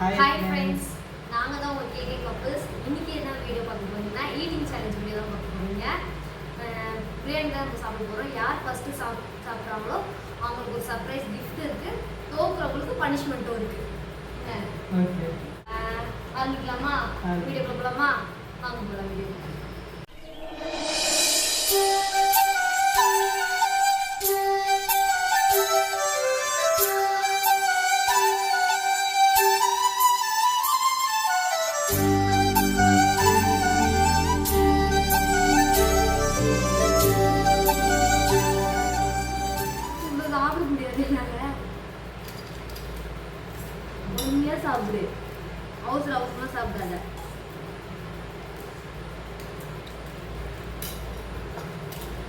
Hi friends, நாங்கள் தான் உங்கள் கேகே கப்புள்ஸ். இன்றைக்கி என்ன வீடியோ பார்க்க போகிறீங்கன்னா ஈட்டிங் சேலஞ்ச் வீடியோ தான் பார்க்க போகிறீங்க. பிரியாணி தான் நம்ம சாப்பிட போகிறோம். யார் ஃபஸ்ட்டு சாப்பிட்றாங்களோ அவங்களுக்கு ஒரு சர்ப்ரைஸ் கிஃப்ட் இருக்குது. தோக்குறவங்களுக்கு பனிஷ்மெண்ட்டும் இருக்குது. ஆரம்பிக்கலாமா? வீடியோ போகலாமா? வாங்க போகலாம் வீடியோ. சாப்பிடு, அவசர அவசரமா சாப்பிடாத.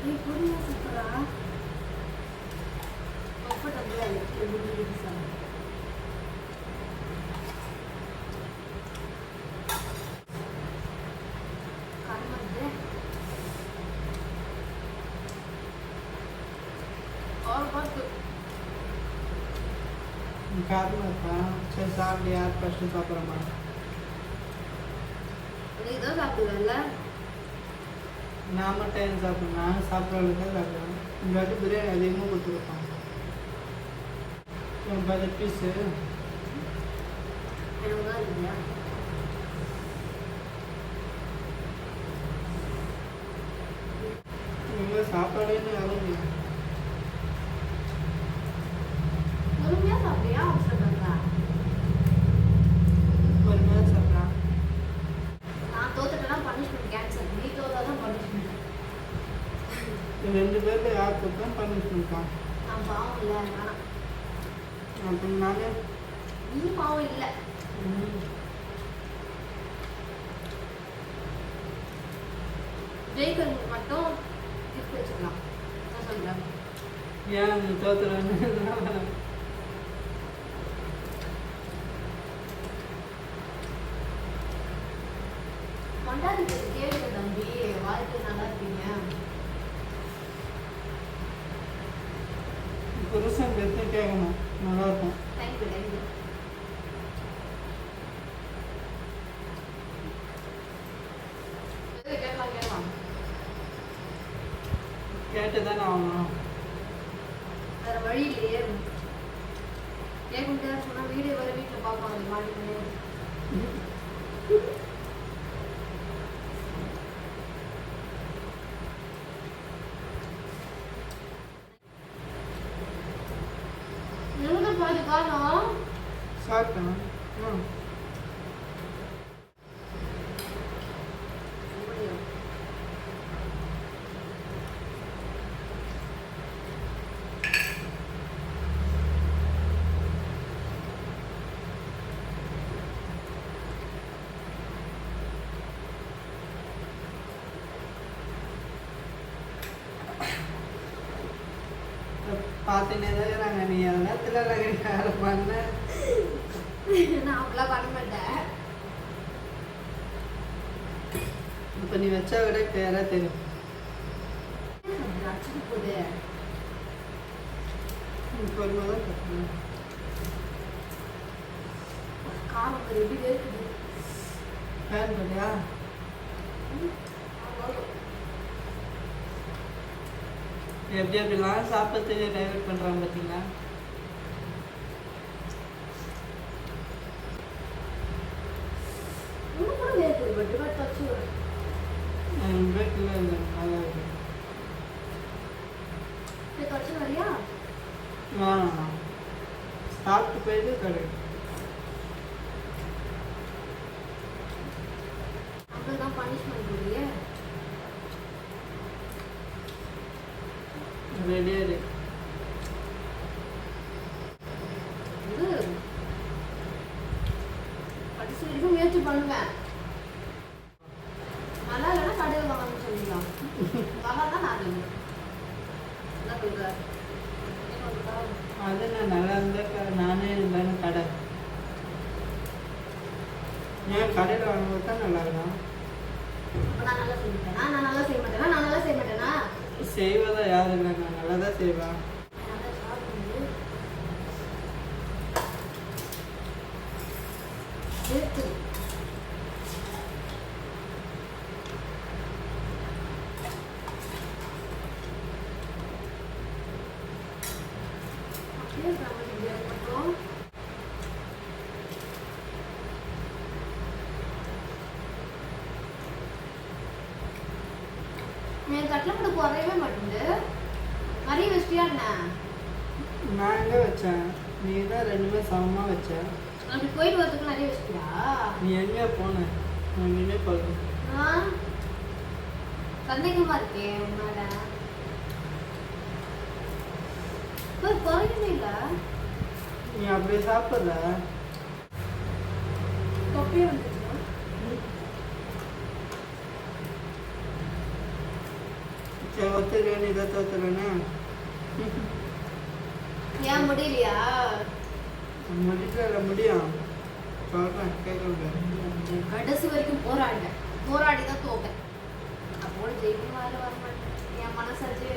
நீ பொறுமையா சாப்பிடா. கம்ஃபர்டபுளா இருக்கு. சாப்பிடு. கர்மது और बहुत சரி சாப்பிடு. யார் ஃபஸ்ட்டு சாப்பிட்றமா? நீ தான் சாப்பிடுவல்ல. நான் மட்டும் ஏன் சாப்பிடுவேன்? நான் சாப்பிட்றவங்களுக்கு தான் சாப்பிடுவேன். இந்த வாட்டி பிரியாணி அதிகமாக கொடுத்துருப்பாங்க. 10 பீஸு இல்லையா? நீங்கள் சாப்பாடுன்னு யாரும் இல்லை. பொறுமையா சாப்பிடுறியா? அவசரப்படுறா. பொறுமையா சாப்பிட்றா. நான் தோத்துட்டேன்னா பனிஷ்மெண்ட் கேன்சல். நீ தோத்தாதான் பனிஷ்மெண்ட். 2 பேர்ல யார் தோத்தா பனிஷ்மெண்ட்டா? நான் பாவம் இல்லை. வேணாம். அப்புறம் நானே நீ பாவம் இல்லை. ஜெயிக்கிறவங்க மட்டும் கிஃப்ட் வச்சுக்கலாம். நான் சொல்கிறேன். ஏன் நீ தோத்துறேன்னு கொண்டாடிக்கிறது கேளுங்க தம்பி. வாழ்க்கை நல்லா இருப்பீங்க. புருஷன் பெற்று கேட்கணும். நல்லா இருக்கும். Thank you thank you. கேட்கலாம் கேட்கலாம். கேட்டுதானே ஆகணும். வேற வழி இல்லையே. கேட்க சொன்னா வீடியோ வர வீட்டில் பார்ப்பாங்க மாட்டினே. பாதி காரணம் சாப்பிட்டேன். பார்த்துன்னே தான் இருக்கிறாங்க. நீ நேரத்தில் யாரை பண்ண? நான் அப்படிலாம் பண்ண மாட்டேன். இப்போ நீ வச்சா விட இப்போ யாராவது தெரியும். போதே பொறுமை தான் கட்டணும். காரம் எப்படி இருக்குது? ஃபேன் பண்ணியா? எப்படி எப்படிலாம் சாப்பிட்றதுக்கு டைவர்ட் பண்ணுறாங்க பார்த்தீங்களா? சாப்பிட்டு போயிட்டு கிடையாது. அங்கதான் பனிஷ்மெண்ட் இல்லையே. ரெடியா இருக்கு. கடைசி வரைக்கும் முயற்சி பண்ணுவேன். நல்லா இல்லைன்னா கடையில் வாங்கன்னு சொல்லிடலாம். நல்லா தான் நான் என்ன சொல்ற? அது நான் நல்லா இருந்தா நானே இருந்தாலும் கடை ஏன் கடையில் வாங்கும்போது தான் நல்லா இருக்கும். நான் நல்லா செய்ய மாட்டேனா? நான் நல்லா செய்ய மாட்டேனா? நான் நல்லா செய்ய மாட்டேனா? செய்வதா யாரும் இல்லை. நான் நல்லா தான் செய்வேன். சேர்த்து அப்படியே அப்புறம் என் தட்டில் கூட குறையவே மாட்டேங்குது. நிறைய வச்சிட்டியா என்ன? நான் எங்கே வச்சேன்? நீ தான் ரெண்டுமே சமமாக வச்ச. அப்படி போயிட்டு வரதுக்கு நிறைய வச்சிட்டியா? நீ எங்கே போன? நான் நின்று பார்க்குறேன். சந்தேகமா இருக்கே உன்னால. குறையவே இல்லை. நீ அப்படியே சாப்பிட்ற. தொப்பையே வந்துச்சு. சரி ஒத்துக்கிறேன், நீ தான் தோத்துறேன்னு. ஏன் முடியலையா? முடிக்கல, முடியும். சொல்கிறேன், கேட்க. கடைசி வரைக்கும் போராடி தான் தோப்பேன். அப்போட ஜெயிக்கும் வர மாட்டேன். என் மனசாச்சு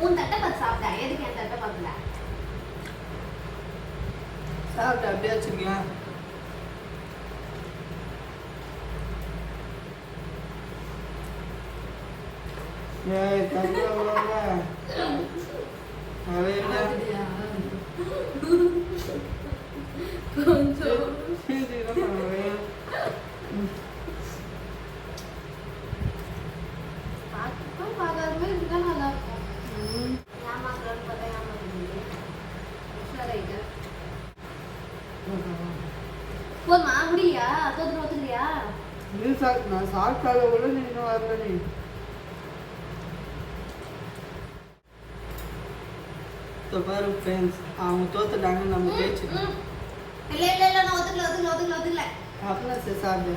உன் தட்டை பார்த்து சாப்பிட்டா எதுக்கு என் தட்டை பார்க்கல? சாப்பிட்டு அப்படியே வச்சுக்கலாம். ஏய் தங்க பார்க்காத மாதிரி இருந்தா நல்லா இருக்கும். ஏமாத்துறான்னு பார்த்தா ஏமாத்துறீங்க. உஷாராயிட்ட. போதுமா முடியா? தோத்து ஒத்துக்கிறியா? நீ நான் சாப்பிட்டால கூட நீ இன்னும் வரல. நீ பாரு ஃப்ரெண்ட்ஸ், அவங்க தோத்துட்டாங்க, நம்ம ஜெயிச்சிட்டோம். இல்ல நான் ஒத்துக்கல. அப்படின்னா சரி சாப்பிடு.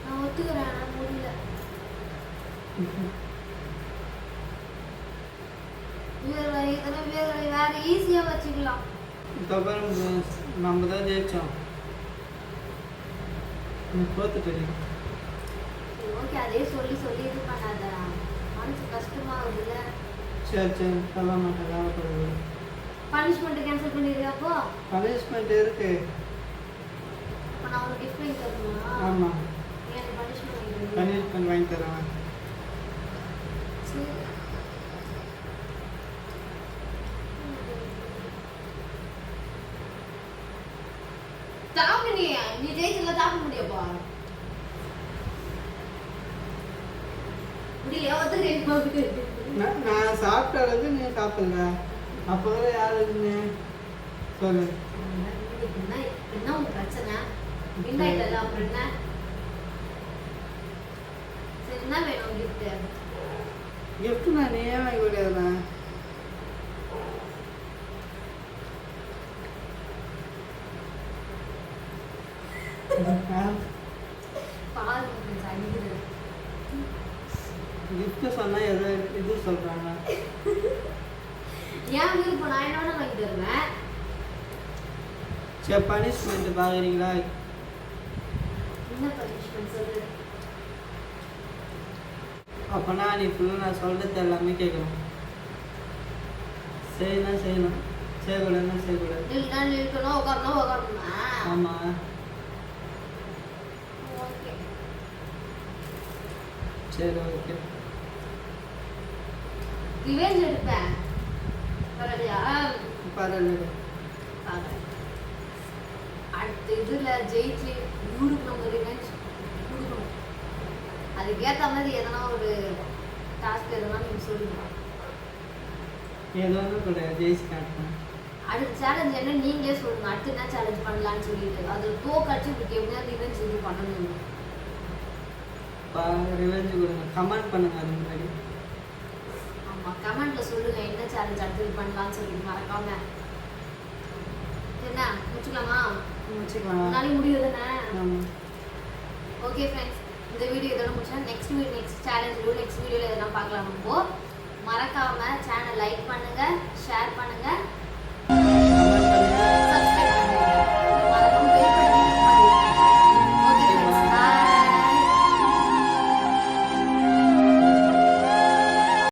நான் ஒத்துக்கிறேன், முடியல. வேற ஈஸியா வச்சுக்கலாம். நம்ம தான் ஜெயிச்சோம். தோத்துட்டு ஓகே, அதே சொல்லி இது பண்ணாத. மனசு கஷ்டமா இருக்குல்ல. சரி சொல்ல மாட்டேன். பனிஷ்மெண்ட் கேன்சல் பண்ணிடுறியா? அப்போ பனிஷ்மெண்ட் இருக்கு. அப்போ நான் உனக்கு கிஃப்ட் வாங்கி தரணுமா? ஆமாம், எனக்கு பனிஷ்மெண்ட் வாங்கி தரேன். சாப்பிடு. நீ ஜெயிச்சல சாப்பிட முடியப்பா? முடியல. நான் சாப்பிட்ட அளவுக்கு நீ சாப்பிடல. அப்போதான் யாருன்னு சொல்லு. என்ன உங்க பிரச்சனை? வின்னாயிட்டல அப்புறம் என்ன? சரி, என்ன வேணும் கிஃப்ட்? கிஃப்ட் நான் நீயே வாங்கி கொடுக்குறேன். கிஃப்ட் சொன்னா எது இது சொல்றாங்க? ஏன் விருப்பம், நான் என்ன வாங்கி தருவேன். சரி, பனிஷ்மெண்ட் பாக்குறீங்களா? என்ன பனிஷ்மெண்ட் சொல்லு. அப்பனா நீ ஃபுல்லா நான் சொல்றது எல்லாமே கேட்கணும். செய்யணும் செய்யக்கூடாது. நிற்கணும், உட்காரணுமா? ஆமா. ஓகே, சரி ஓகே. ரிவெஞ்ச் எடுப்பேன். பரவாயில்லையா? பரவாயில்ல. அடுத்த இதுல ஜெயிச்சு ஊருக்கு நம்ம ரிவெஞ்ச் கொடுக்கணும். அதுக்கேற்ற மாதிரி எதனா ஒரு டாஸ்க் எதனா நீங்க சொல்லுங்க. ஏதோ ஒன்று கூட ஜெயிச்சு காட்டணும். அடுத்த சேலஞ்ச் என்ன நீங்களே சொல்லுங்க. அடுத்து என்ன சேலஞ்ச் பண்ணலாம்னு சொல்லிட்டு அதில் தோக்கடிச்சு உங்களுக்கு எப்படியாவது ரிவெஞ்ச் இது பண்ணணும். ரிவெஞ்ச் கொடுங்க, கமெண்ட் பண்ணுங்க. அது முன்னாடி ஆமாம், கமெண்ட்ல சொல்லுங்க என்ன சேலஞ்ச் அடுத்து பண்ணலாம்னு சொல்லிட்டு மறக்காம. என்ன முடிச்சுக்கலாமா? முடிச்சுக்கலாம். நாளைக்கு முடியும் தானே? ஆமாம். ஓகே ஃப்ரெண்ட்ஸ், இந்த வீடியோ இதோட முடிச்சா நெக்ஸ்ட் சேலஞ்ச் நெக்ஸ்ட் வீடியோவில் எதனா பார்க்கலாம். மறக்காம சேனல் லைக் பண்ணுங்க, ஷேர் பண்ணுங்க,